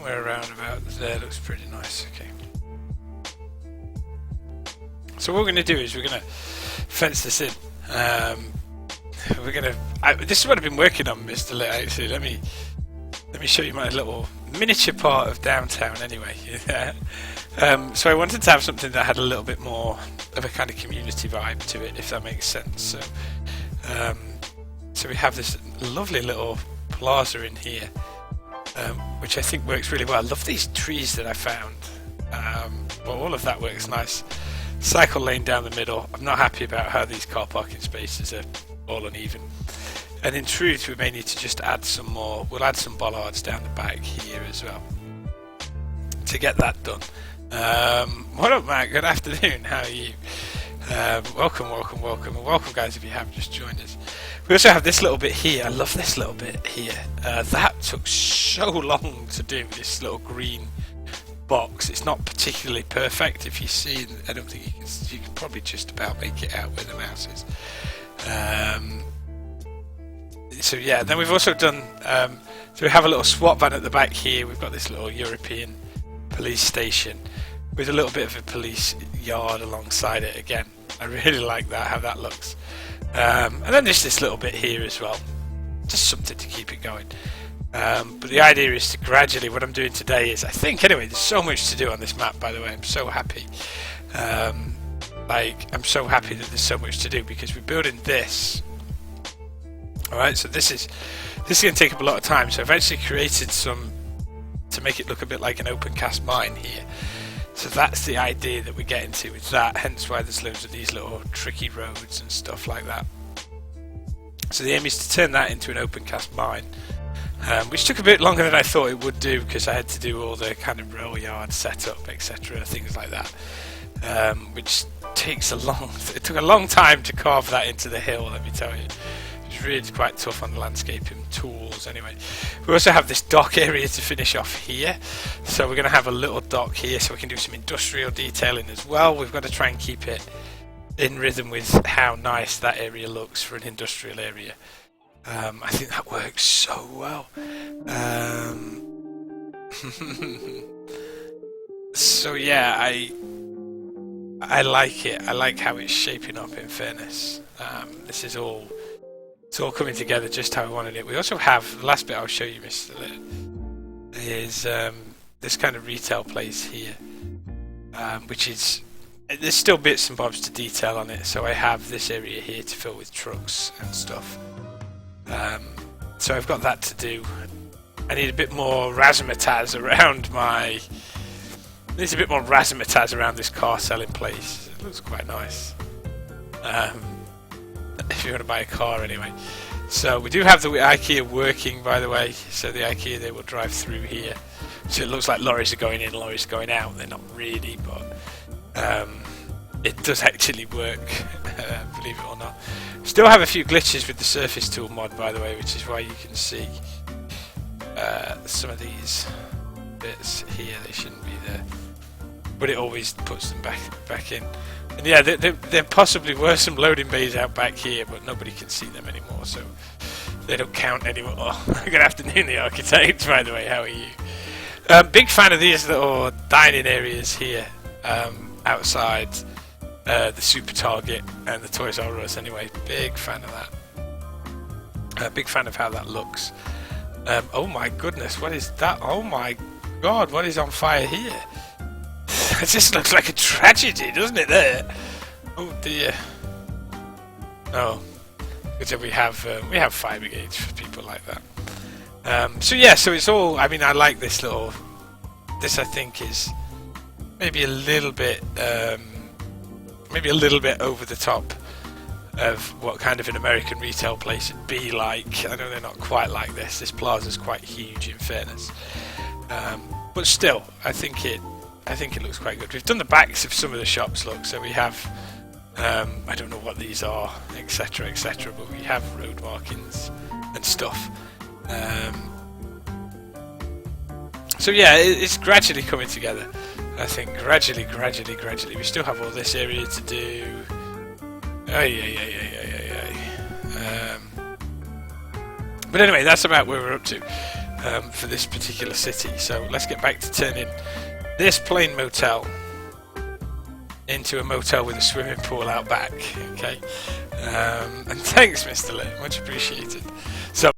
somewhere around about there looks pretty nice. Okay. So what we're going to do is we're going to fence this in. We're going to. This is what I've been working on, Mr. Lit. Actually, let me show you my little miniature part of downtown. Anyway, so I wanted to have something that had a little bit more of a kind of community vibe to it, if that makes sense. So, so we have this lovely little plaza in here, which I think works really well. I love these trees that I found. Well, all of that works nice. Cycle lane down the middle. I'm not happy about how these car parking spaces are all uneven. And in truth, we may need to just add some more. We'll add some bollards down the back here as well to get that done. What up, Matt? Good afternoon. How are you? Welcome, and welcome, guys, if you have just joined us. We also have this little bit here. I love this little bit here. That took so long to do, this little green box. It's not particularly perfect. If you see, I don't think you can probably just about make it out where the mouse is. So yeah, then we've also done, so we have a little SWAT van at the back here. We've got this little European police station with a little bit of a police yard alongside it again. I really like that, how that looks. And then there's this little bit here as well, just something to keep it going. But the idea is to gradually, what I'm doing today is, I think anyway, there's so much to do on this map, by the way. I'm so happy. I'm so happy that there's so much to do, because we're building this. Alright, so this is going to take up a lot of time. So I've actually created some to make it look a bit like an open cast mine here. So that's the idea that we're getting to with that, hence why there's loads of these little tricky roads and stuff like that. So the aim is to turn that into an open cast mine, which took a bit longer than I thought it would do, because I had to do all the kind of rail yard setup, etc., things like that, which takes it took a long time to carve that into the hill, let me tell you. It's really quite tough on the landscaping tools. Anyway, we also have this dock area to finish off here, so we're going to have a little dock here so we can do some industrial detailing as well. We've got to try and keep it in rhythm with how nice that area looks for an industrial area. I think that works so well. So yeah, I like it. I like how it's shaping up, in fairness. This is all, it's all coming together just how I wanted it. We also have, the last bit I'll show you, Mr. Lit, is this kind of retail place here, which is, there's still bits and bobs to detail on it. So I have this area here to fill with trucks and stuff. So I've got that to do. I need a bit more razzmatazz around around this car selling place. It looks quite nice. If you want to buy a car anyway. So we do have the IKEA working, by the way. So the IKEA, they will drive through here. So it looks like lorries are going in, lorries are going out. They're not really, but it does actually work, believe it or not. Still have a few glitches with the surface tool mod, by the way, which is why you can see some of these bits here. They shouldn't be there, but it always puts them back in. And yeah, there possibly were some loading bays out back here, but nobody can see them anymore, so they don't count anymore. Good afternoon, the architect, by the way. How are you? Big fan of these little dining areas here outside the Super Target and the Toys R Us. Anyway, big fan of that. Big fan of how that looks. Oh my goodness, what is that? Oh my god, what is on fire here? It just looks like a tragedy, doesn't it, there? Oh dear. Oh, because we have fire brigades for people like that. So yeah, so it's all, I mean, I like this little, this I think is maybe a little bit over the top of what kind of an American retail place would be like. I know they're not quite like this. This plaza's quite huge, in fairness, but still, I think it looks quite good. We've done the backs of some of the shops. Look, so we have, I don't know what these are, etc., but we have road markings and stuff. So yeah, it's gradually coming together. I think gradually. We still have all this area to do. But anyway, that's about where we're up to. for this particular city. So let's get back to turning this plain motel into a motel with a swimming pool out back. Okay, and thanks, Mr. Lit, much appreciated.